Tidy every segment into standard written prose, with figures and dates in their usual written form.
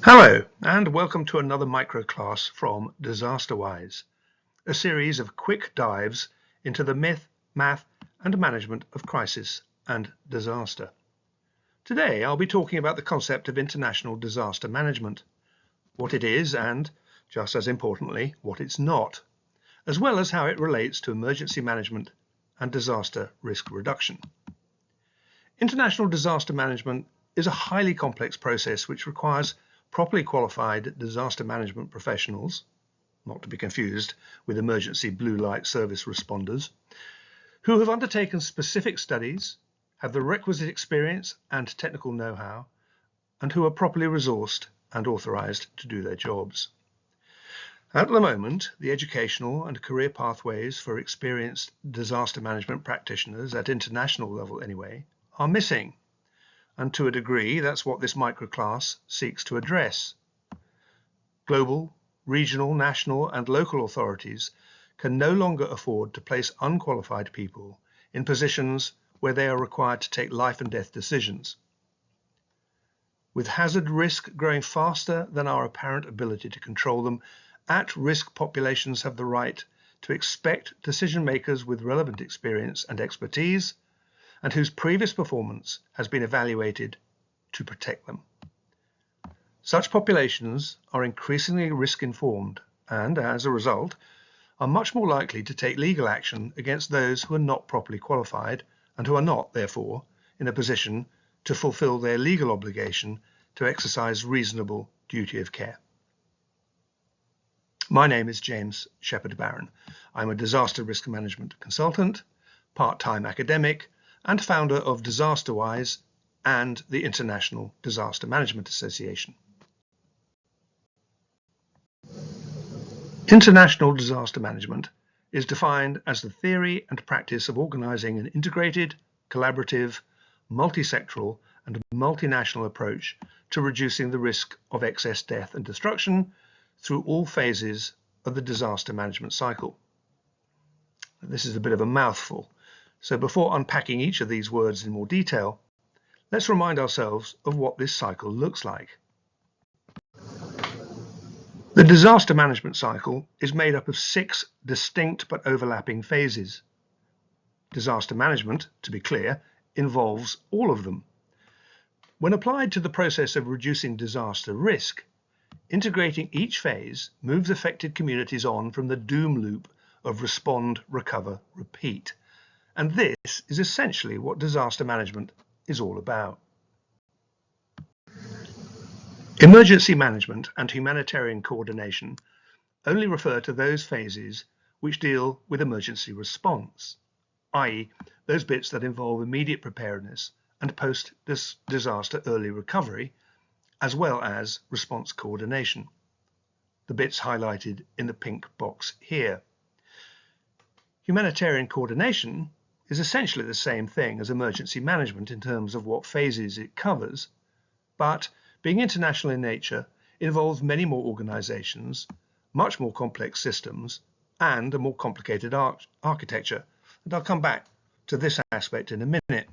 Hello, and welcome to another microclass from DisasterWise, a series of quick dives into the myth, math, and management of crisis and disaster. Today, I'll be talking about the concept of international disaster management, what it is and, just as importantly, what it's not, as well as how it relates to emergency management and disaster risk reduction. International disaster management is a highly complex process which requires properly qualified disaster management professionals, not to be confused with emergency blue light service responders, who have undertaken specific studies, have the requisite experience and technical know-how, and who are properly resourced and authorized to do their jobs. At the moment, the educational and career pathways for experienced disaster management practitioners, at international level anyway, are missing. And to a degree, that's what this microclass seeks to address. Global, regional, national, and local authorities can no longer afford to place unqualified people in positions where they are required to take life and death decisions. With hazard risk growing faster than our apparent ability to control them, at-risk populations have the right to expect decision makers with relevant experience and expertise, and whose previous performance has been evaluated to protect them. Such populations are increasingly risk-informed and, as a result, are much more likely to take legal action against those who are not properly qualified and who are not, therefore, in a position to fulfill their legal obligation to exercise reasonable duty of care. My name is James Shepherd-Barron. I'm a disaster risk management consultant, part-time academic, and founder of DisasterWise and the International Disaster Management Association. International disaster management is defined as the theory and practice of organizing an integrated, collaborative, multi-sectoral, and multinational approach to reducing the risk of excess death and destruction through all phases of the disaster management cycle. This is a bit of a mouthful. So before unpacking each of these words in more detail, let's remind ourselves of what this cycle looks like. The disaster management cycle is made up of 6 distinct but overlapping phases. Disaster management, to be clear, involves all of them. When applied to the process of reducing disaster risk, integrating each phase moves affected communities on from the doom loop of respond, recover, repeat. And this is essentially what disaster management is all about. Emergency management and humanitarian coordination only refer to those phases which deal with emergency response, i.e., those bits that involve immediate preparedness and post-disaster early recovery, as well as response coordination, the bits highlighted in the pink box here. Humanitarian coordination is essentially the same thing as emergency management in terms of what phases it covers, but being international in nature involves many more organizations, much more complex systems, and a more complicated architecture. And I'll come back to this aspect in a minute.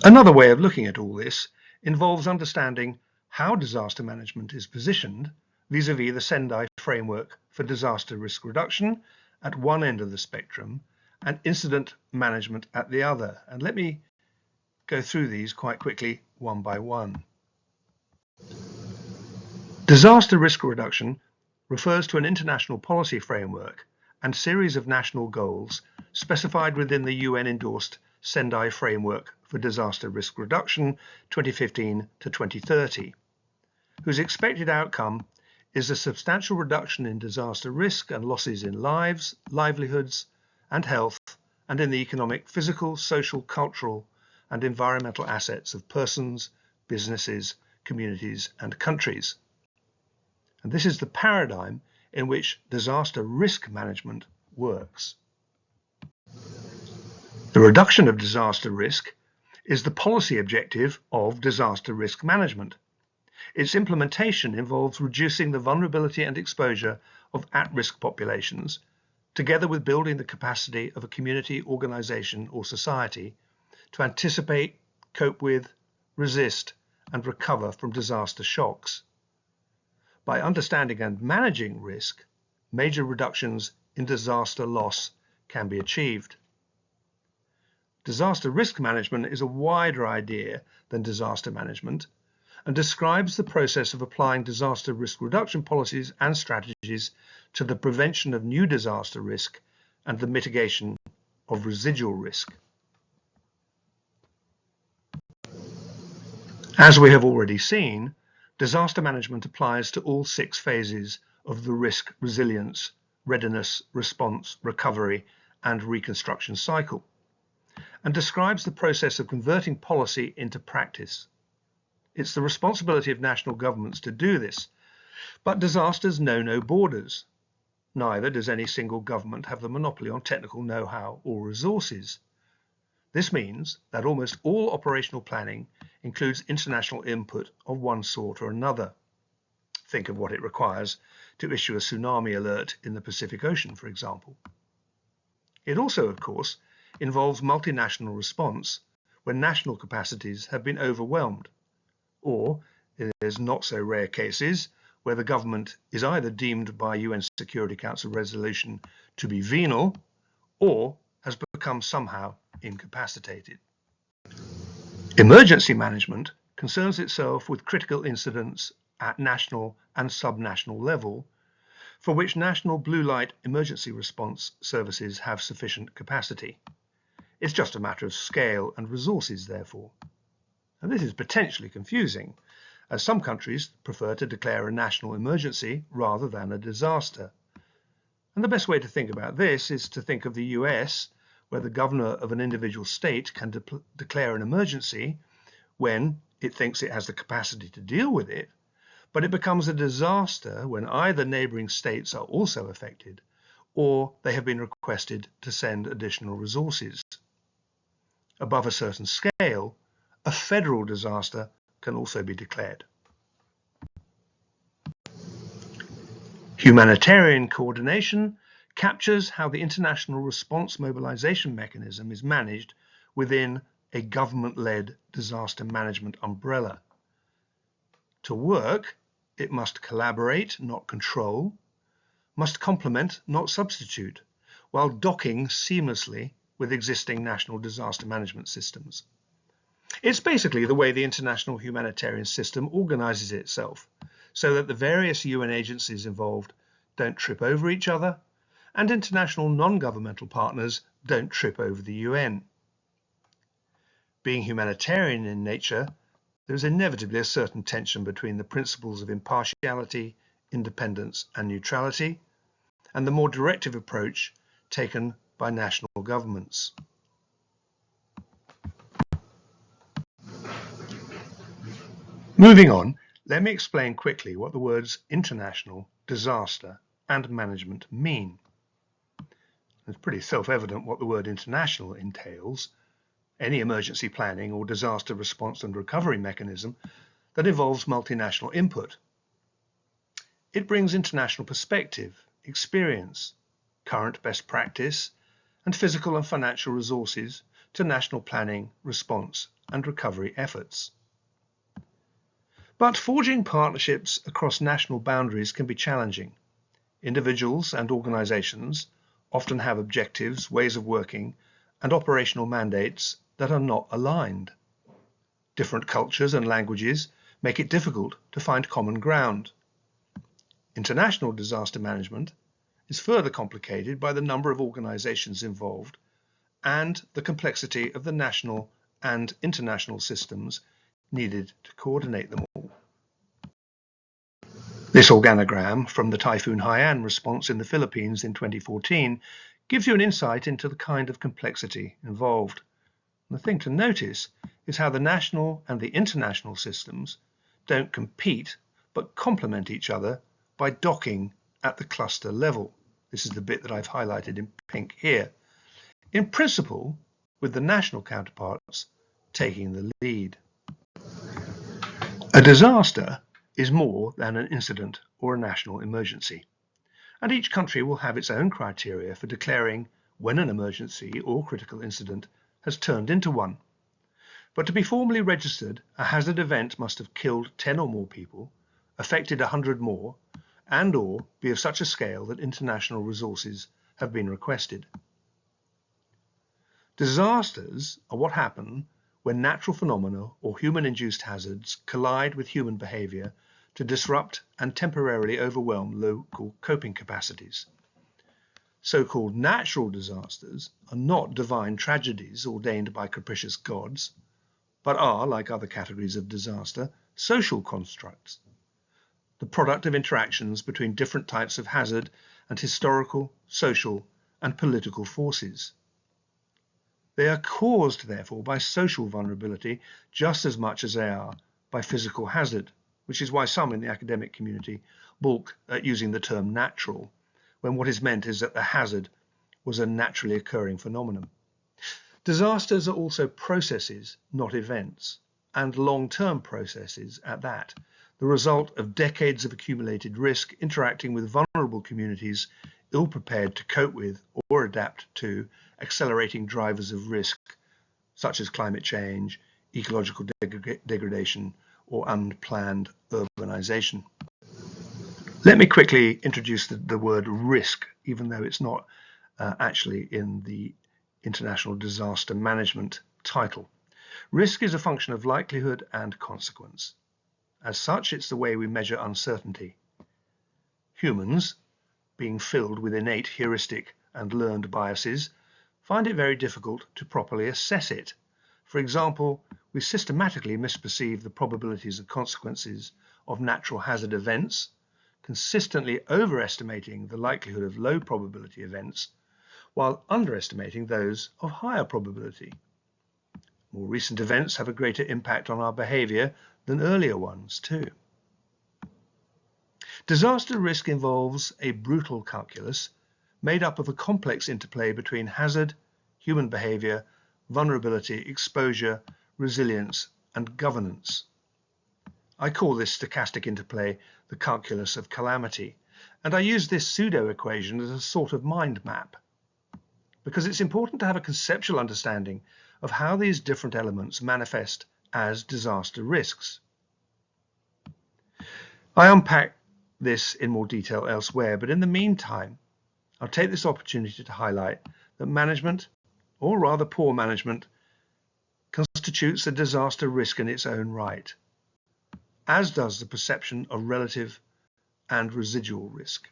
Another way of looking at all this involves understanding how disaster management is positioned vis-à-vis the Sendai framework for disaster risk reduction at one end of the spectrum and incident management at the other. And let me go through these quite quickly one by one. Disaster risk reduction refers to an international policy framework and series of national goals specified within the UN-endorsed Sendai Framework for Disaster Risk Reduction 2015 to 2030, whose expected outcome is a substantial reduction in disaster risk and losses in lives, livelihoods, and health, and in the economic, physical, social, cultural, and environmental assets of persons, businesses, communities, and countries. And this is the paradigm in which disaster risk management works. The reduction of disaster risk is the policy objective of disaster risk management. Its implementation involves reducing the vulnerability and exposure of at-risk populations, together with building the capacity of a community, organization, or society to anticipate, cope with, resist, and recover from disaster shocks. By understanding and managing risk, major reductions in disaster loss can be achieved. Disaster risk management is a wider idea than disaster management and describes the process of applying disaster risk reduction policies and strategies to the prevention of new disaster risk and the mitigation of residual risk. As we have already seen, disaster management applies to all 6 phases of the risk resilience, readiness, response, recovery, and reconstruction cycle, and describes the process of converting policy into practice. It's the responsibility of national governments to do this, but disasters know no borders. Neither does any single government have the monopoly on technical know-how or resources. This means that almost all operational planning includes international input of one sort or another. Think of what it requires to issue a tsunami alert in the Pacific Ocean, for example. It also, of course, involves multinational response when national capacities have been overwhelmed, or in those not so rare cases where the government is either deemed by UN Security Council resolution to be venal or has become somehow incapacitated. Emergency management concerns itself with critical incidents at national and subnational level for which national blue light emergency response services have sufficient capacity. It's just a matter of scale and resources, therefore. And this is potentially confusing, as some countries prefer to declare a national emergency rather than a disaster. And the best way to think about this is to think of the US, where the governor of an individual state can declare an emergency when it thinks it has the capacity to deal with it, but it becomes a disaster when either neighboring states are also affected or they have been requested to send additional resources. Above a certain scale, a federal disaster can also be declared. Humanitarian coordination captures how the international response mobilization mechanism is managed within a government-led disaster management umbrella. To work, it must collaborate, not control, must complement, not substitute, while docking seamlessly with existing national disaster management systems. It's basically the way the international humanitarian system organizes itself, so that the various UN agencies involved don't trip over each other, and international non-governmental partners don't trip over the UN. Being humanitarian in nature, there is inevitably a certain tension between the principles of impartiality, independence, and neutrality, and the more directive approach taken by national governments. Moving on, let me explain quickly what the words international, disaster, and management mean. It's pretty self-evident what the word international entails: any emergency planning or disaster response and recovery mechanism that involves multinational input. It brings international perspective, experience, current best practice, and physical and financial resources to national planning, response, and recovery efforts. But forging partnerships across national boundaries can be challenging. Individuals and organizations often have objectives, ways of working, and operational mandates that are not aligned. Different cultures and languages make it difficult to find common ground. International disaster management is further complicated by the number of organizations involved and the complexity of the national and international systems needed to coordinate them all. This organogram from the Typhoon Haiyan response in the Philippines in 2014 gives you an insight into the kind of complexity involved. And the thing to notice is how the national and the international systems don't compete but complement each other by docking at the cluster level. This is the bit that I've highlighted in pink here. In principle, with the national counterparts taking the lead. A disaster is more than an incident or a national emergency, and each country will have its own criteria for declaring when an emergency or critical incident has turned into one. But to be formally registered, a hazard event must have killed 10 or more people, affected 100 more, and/or be of such a scale that international resources have been requested. Disasters are what happen when natural phenomena or human-induced hazards collide with human behavior to disrupt and temporarily overwhelm local coping capacities. So-called natural disasters are not divine tragedies ordained by capricious gods, but are, like other categories of disaster, social constructs, the product of interactions between different types of hazard and historical, social, and political forces. They are caused, therefore, by social vulnerability just as much as they are by physical hazard, which is why some in the academic community balk at using the term natural, when what is meant is that the hazard was a naturally occurring phenomenon. Disasters are also processes, not events, and long-term processes at that, the result of decades of accumulated risk interacting with vulnerable communities ill-prepared to cope with or adapt to accelerating drivers of risk, such as climate change, ecological degradation, or unplanned urbanization. Let me quickly introduce the word risk, even though it's not actually in the International Disaster Management title. Risk is a function of likelihood and consequence. As such, it's the way we measure uncertainty. Humans, being filled with innate heuristic and learned biases, find it very difficult to properly assess it. For example, we systematically misperceive the probabilities of consequences of natural hazard events, consistently overestimating the likelihood of low probability events, while underestimating those of higher probability. More recent events have a greater impact on our behavior than earlier ones, too. Disaster risk involves a brutal calculus made up of a complex interplay between hazard, human behavior, vulnerability, exposure, resilience, and governance. I call this stochastic interplay the calculus of calamity, and I use this pseudo-equation as a sort of mind map, because it's important to have a conceptual understanding of how these different elements manifest as disaster risks. I unpack this in more detail elsewhere, but in the meantime, I'll take this opportunity to highlight that management, or rather poor management, constitutes a disaster risk in its own right, as does the perception of relative and residual risk.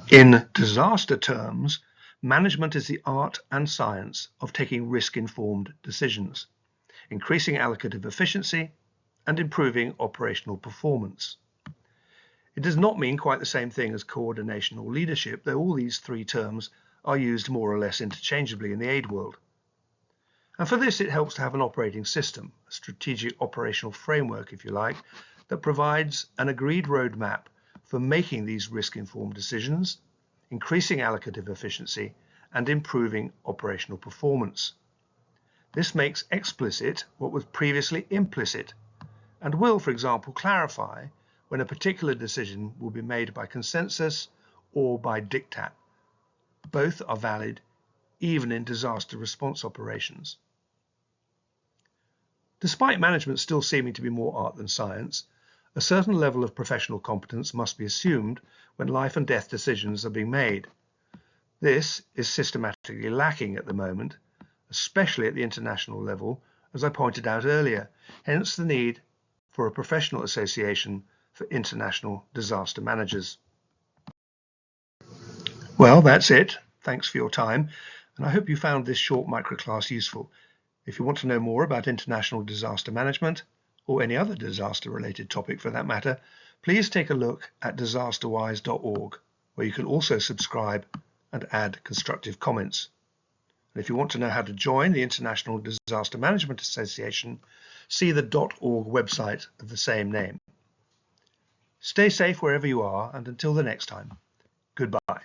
In disaster terms, management is the art and science of taking risk-informed decisions, increasing allocative efficiency, and improving operational performance. It does not mean quite the same thing as coordination or leadership, though all these three terms are used more or less interchangeably in the aid world. And for this, it helps to have an operating system, a strategic operational framework, if you like, that provides an agreed roadmap for making these risk-informed decisions, increasing allocative efficiency, and improving operational performance. This makes explicit what was previously implicit, and will, for example, clarify when a particular decision will be made by consensus or by diktat. Both are valid even in disaster response operations. Despite management still seeming to be more art than science, a certain level of professional competence must be assumed when life and death decisions are being made. This is systematically lacking at the moment, especially at the international level, as I pointed out earlier, hence the need for a professional association for international disaster managers. Well, that's it. Thanks for your time, and I hope you found this short microclass useful. If you want to know more about international disaster management, or any other disaster-related topic for that matter, please take a look at disasterwise.org, where you can also subscribe and add constructive comments. And if you want to know how to join the International Disaster Management Association, see the .org website of the same name. Stay safe wherever you are, and until the next time, goodbye.